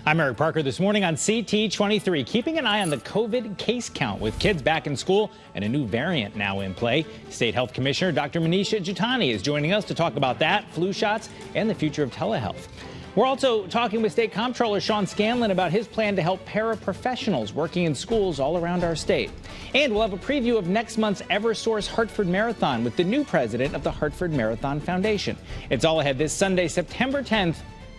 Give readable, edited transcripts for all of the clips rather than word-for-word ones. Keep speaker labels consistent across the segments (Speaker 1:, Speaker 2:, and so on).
Speaker 1: I'm Eric Parker. This morning on CT 23, keeping an eye on the COVID case count with kids back in school and a new variant now in play. State Health Commissioner Dr. Manisha Juthani is joining us to talk about that, flu shots, and the future of telehealth. We're also talking with State Comptroller Sean Scanlon about his plan to help paraprofessionals working in schools all around our state. And we'll have a preview of next month's Eversource Hartford Marathon with the new president of the Hartford Marathon Foundation. It's all ahead this Sunday, September 10th.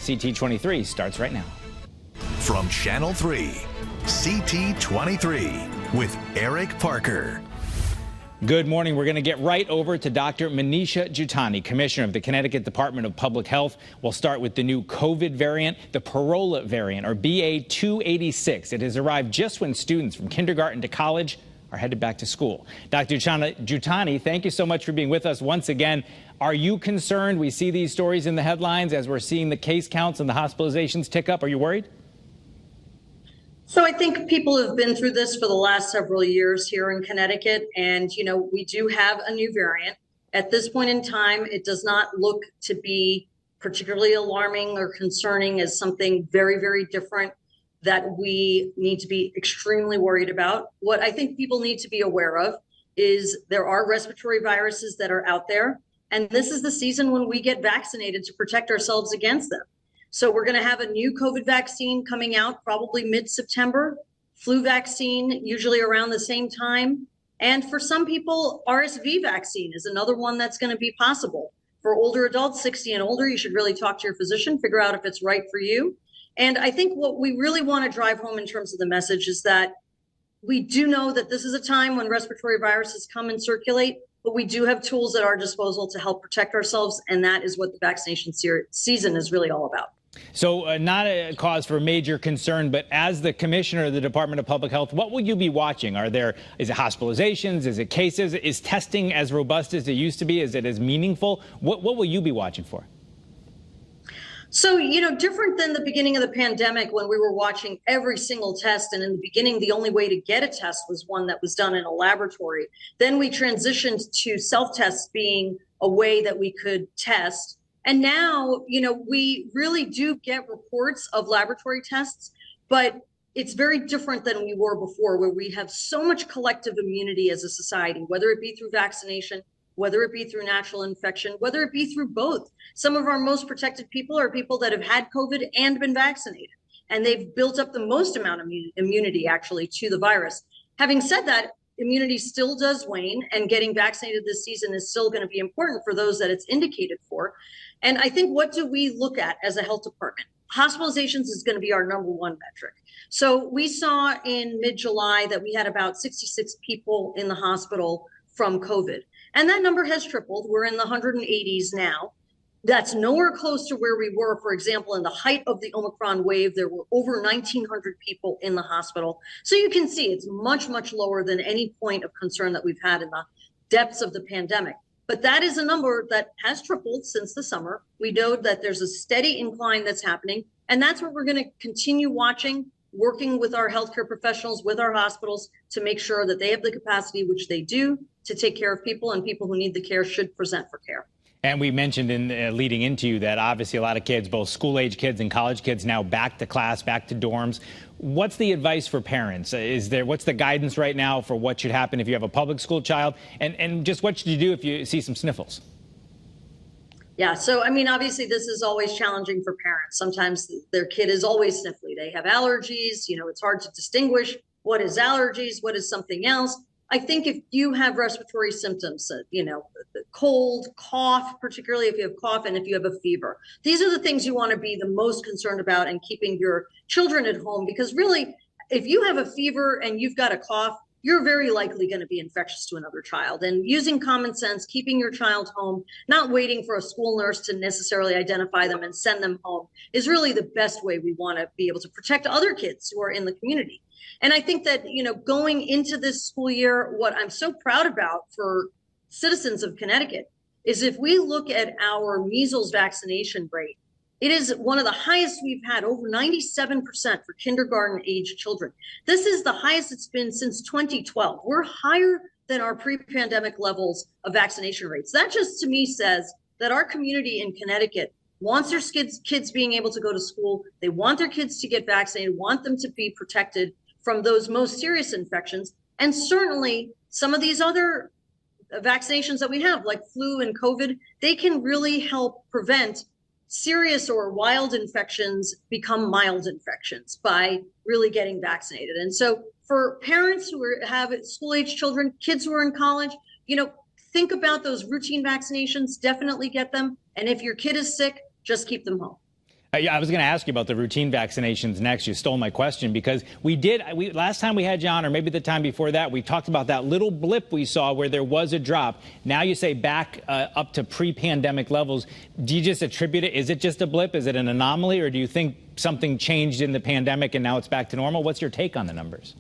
Speaker 1: CT 23 starts right now.
Speaker 2: From Channel 3, CT 23 with Eric Parker.
Speaker 1: Good morning. We're going to get right over to Dr. Manisha Juthani, Commissioner of the Connecticut Department of Public Health. We'll start with the new COVID variant, the Parola variant, or BA286. It has arrived just when students from kindergarten to college are headed back to school. Dr. Juthani, thank you so much for being with us once again. Are you concerned? We see these stories in the headlines as we're seeing the case counts and the hospitalizations tick up. Are you worried?
Speaker 3: So I think people have been through this for the last several years here in Connecticut, and we do have a new variant. At this point in time, it does not look to be particularly alarming or concerning as something very, very different that we need to be extremely worried about. What I think people need to be aware of is there are respiratory viruses that are out there, and this is the season when we get vaccinated to protect ourselves against them. So we're going to have a new COVID vaccine coming out probably mid-September, flu vaccine usually around the same time. And for some people, RSV vaccine is another one that's going to be possible. For older adults, 60 and older, you should really talk to your physician, figure out if it's right for you. And I think what we really want to drive home in terms of the message is that we do know that this is a time when respiratory viruses come and circulate, but we do have tools at our disposal to help protect ourselves. And that is what the vaccination season is really all about.
Speaker 1: So not a cause for major concern, but as the commissioner of the Department of Public Health, what will you be watching? Is it hospitalizations? Is it cases? Is testing as robust as it used to be? Is it as meaningful? What will you be watching for?
Speaker 3: So, different than the beginning of the pandemic when we were watching every single test. And in the beginning, the only way to get a test was one that was done in a laboratory. Then we transitioned to self-tests being a way that we could test. And now, we really do get reports of laboratory tests, but it's very different than we were before, where we have so much collective immunity as a society, whether it be through vaccination, whether it be through natural infection, whether it be through both. Some of our most protected people are people that have had COVID and been vaccinated, and they've built up the most amount of immunity actually to the virus. Having said that, immunity still does wane, and getting vaccinated this season is still going to be important for those that it's indicated for. And I think, what do we look at as a health department? Hospitalizations is going to be our number one metric. So we saw in mid-July that we had about 66 people in the hospital from COVID. And that number has tripled. We're in the 180s now. That's nowhere close to where we were, for example, in the height of the Omicron wave. There were over 1,900 people in the hospital. So you can see it's much, much lower than any point of concern that we've had in the depths of the pandemic. But that is a number that has tripled since the summer. We know that there's a steady incline that's happening, and that's what we're going to continue watching, working with our healthcare professionals, with our hospitals, to make sure that they have the capacity, which they do, to take care of people, and people who need the care should present for care.
Speaker 1: And we mentioned in leading into you that obviously a lot of kids, both school-age kids and college kids, now back to class, back to dorms. What's the advice for parents? What's the guidance right now for what should happen if you have a public school child? And just what should you do if you see some sniffles?
Speaker 3: Yeah, so obviously this is always challenging for parents. Sometimes their kid is always sniffly. They have allergies. It's hard to distinguish what is allergies, what is something else. I think if you have respiratory symptoms, cold, cough, particularly if you have cough and if you have a fever, these are the things you want to be the most concerned about, and keeping your children at home, because really, if you have a fever and you've got a cough, you're very likely going to be infectious to another child. And using common sense, keeping your child home, not waiting for a school nurse to necessarily identify them and send them home, is really the best way we want to be able to protect other kids who are in the community. And I think that, going into this school year, what I'm so proud about for citizens of Connecticut is if we look at our measles vaccination rate, it is one of the highest we've had, over 97% for kindergarten age children. This is the highest it's been since 2012. We're higher than our pre-pandemic levels of vaccination rates. That just to me says that our community in Connecticut wants their kids being able to go to school. They want their kids to get vaccinated, want them to be protected from those most serious infections. And certainly some of these other vaccinations that we have, like flu and COVID, they can really help prevent serious or wild infections become mild infections by really getting vaccinated. And so for parents who have school-age children, kids who are in college, think about those routine vaccinations, definitely get them. And if your kid is sick, just keep them home.
Speaker 1: Yeah, I was going to ask you about the routine vaccinations next. You stole my question because last time we had you on, or maybe the time before that, we talked about that little blip we saw where there was a drop. Now you say back up to pre-pandemic levels. Do you just attribute it? Is it just a blip? Is it an anomaly? Or do you think something changed in the pandemic and now it's back to normal? What's your take on the numbers?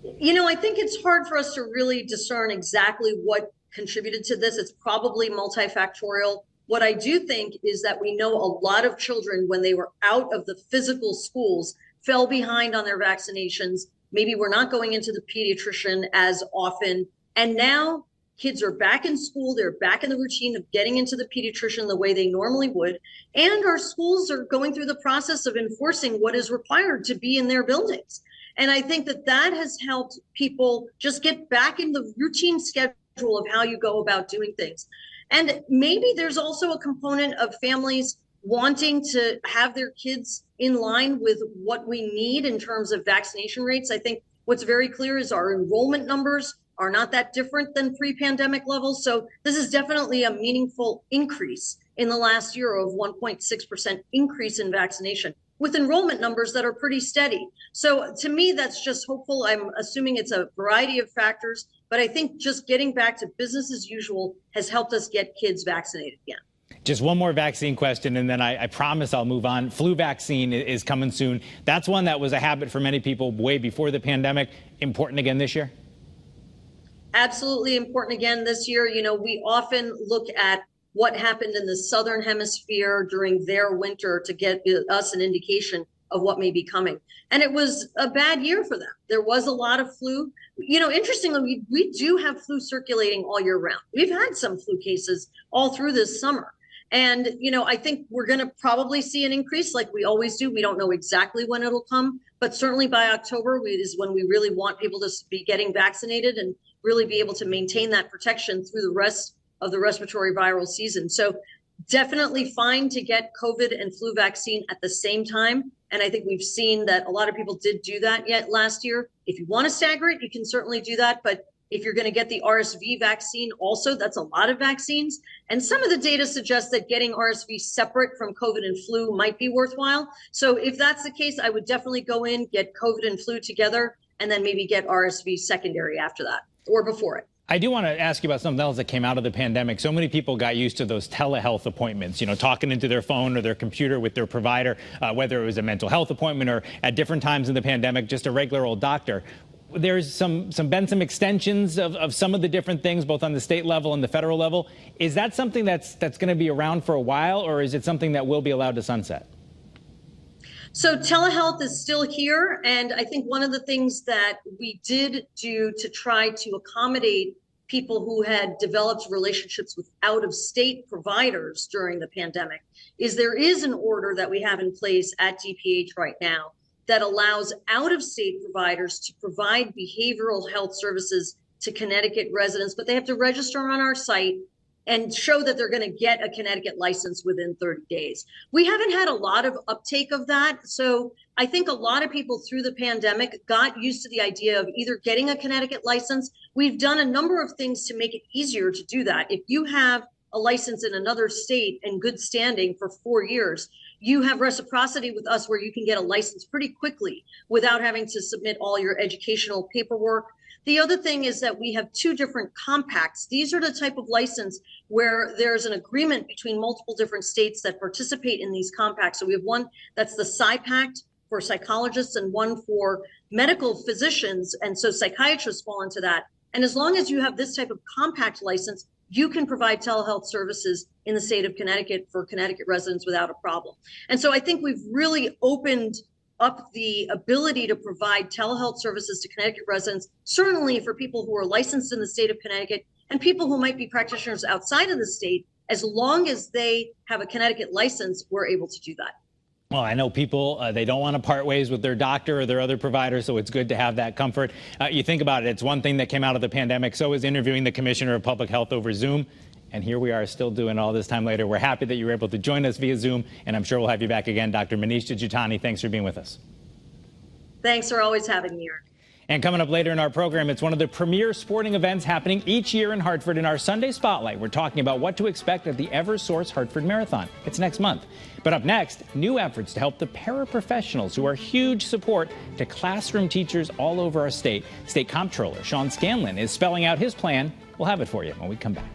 Speaker 3: I think it's hard for us to really discern exactly what contributed to this. It's probably multifactorial. What I do think is that we know a lot of children, when they were out of the physical schools, fell behind on their vaccinations. Maybe we're not going into the pediatrician as often. And now kids are back in school. They're back in the routine of getting into the pediatrician the way they normally would. And our schools are going through the process of enforcing what is required to be in their buildings. And I think that has helped people just get back in the routine schedule of how you go about doing things. And maybe there's also a component of families wanting to have their kids in line with what we need in terms of vaccination rates. I think what's very clear is our enrollment numbers are not that different than pre-pandemic levels. So this is definitely a meaningful increase in the last year of 1.6% increase in vaccination, with enrollment numbers that are pretty steady. So to me, that's just hopeful. I'm assuming it's a variety of factors, but I think just getting back to business as usual has helped us get kids vaccinated again.
Speaker 1: Just one more vaccine question, and then I promise I'll move on. Flu vaccine is coming soon. That's one that was a habit for many people way before the pandemic. Important again this year?
Speaker 3: Absolutely important again this year. We often look at what happened in the Southern Hemisphere during their winter to get us an indication of what may be coming. And it was a bad year for them. There was a lot of flu. Interestingly, we do have flu circulating all year round. We've had some flu cases all through this summer. And, I think we're going to probably see an increase like we always do. We don't know exactly when it'll come, but certainly by October is when we really want people to be getting vaccinated and really be able to maintain that protection through the rest of the respiratory viral season. So definitely fine to get COVID and flu vaccine at the same time. And I think we've seen that a lot of people did do that last year. If you want to stagger it, you can certainly do that. But if you're going to get the RSV vaccine also, that's a lot of vaccines. And some of the data suggests that getting RSV separate from COVID and flu might be worthwhile. So if that's the case, I would definitely go in, get COVID and flu together, and then maybe get RSV secondary after that or before it.
Speaker 1: I do want to ask you about something else that came out of the pandemic. So many people got used to those telehealth appointments, talking into their phone or their computer with their provider, whether it was a mental health appointment or at different times in the pandemic, just a regular old doctor. There's been some extensions of some of the different things, both on the state level and the federal level. Is that something that's going to be around for a while, or is it something that will be allowed to sunset?
Speaker 3: So telehealth is still here. And I think one of the things that we did do to try to accommodate people who had developed relationships with out-of-state providers during the pandemic is there is an order that we have in place at DPH right now that allows out-of-state providers to provide behavioral health services to Connecticut residents, but they have to register on our site and show that they're going to get a Connecticut license within 30 days. We haven't had a lot of uptake of that. So I think a lot of people through the pandemic got used to the idea of either getting a Connecticut license. We've done a number of things to make it easier to do that. If you have a license in another state in good standing for 4 years, you have reciprocity with us where you can get a license pretty quickly without having to submit all your educational paperwork. The other thing is that we have 2 different compacts. These are the type of license where there's an agreement between multiple different states that participate in these compacts. So we have one that's the PsyPact for psychologists and one for medical physicians. And so psychiatrists fall into that. And as long as you have this type of compact license, you can provide telehealth services in the state of Connecticut for Connecticut residents without a problem. And so I think we've really opened up the ability to provide telehealth services to Connecticut residents, certainly for people who are licensed in the state of Connecticut and people who might be practitioners outside of the state As long as they have a Connecticut license, we're able to do that.
Speaker 1: Well, I know people, they don't want to part ways with their doctor or their other provider, so it's good to have that comfort. You think about it, it's one thing that came out of the pandemic. So is interviewing the Commissioner of Public Health over Zoom. And here we are still doing all this time later. We're happy that you were able to join us via Zoom, and I'm sure we'll have you back again. Dr. Manisha Juthani, thanks for being with us.
Speaker 3: Thanks for always having me, Eric.
Speaker 1: And coming up later in our program, it's one of the premier sporting events happening each year in Hartford. In our Sunday Spotlight, we're talking about what to expect at the Eversource Hartford Marathon. It's next month. But up next, new efforts to help the paraprofessionals who are huge support to classroom teachers all over our state. State Comptroller Sean Scanlon is spelling out his plan. We'll have it for you when we come back.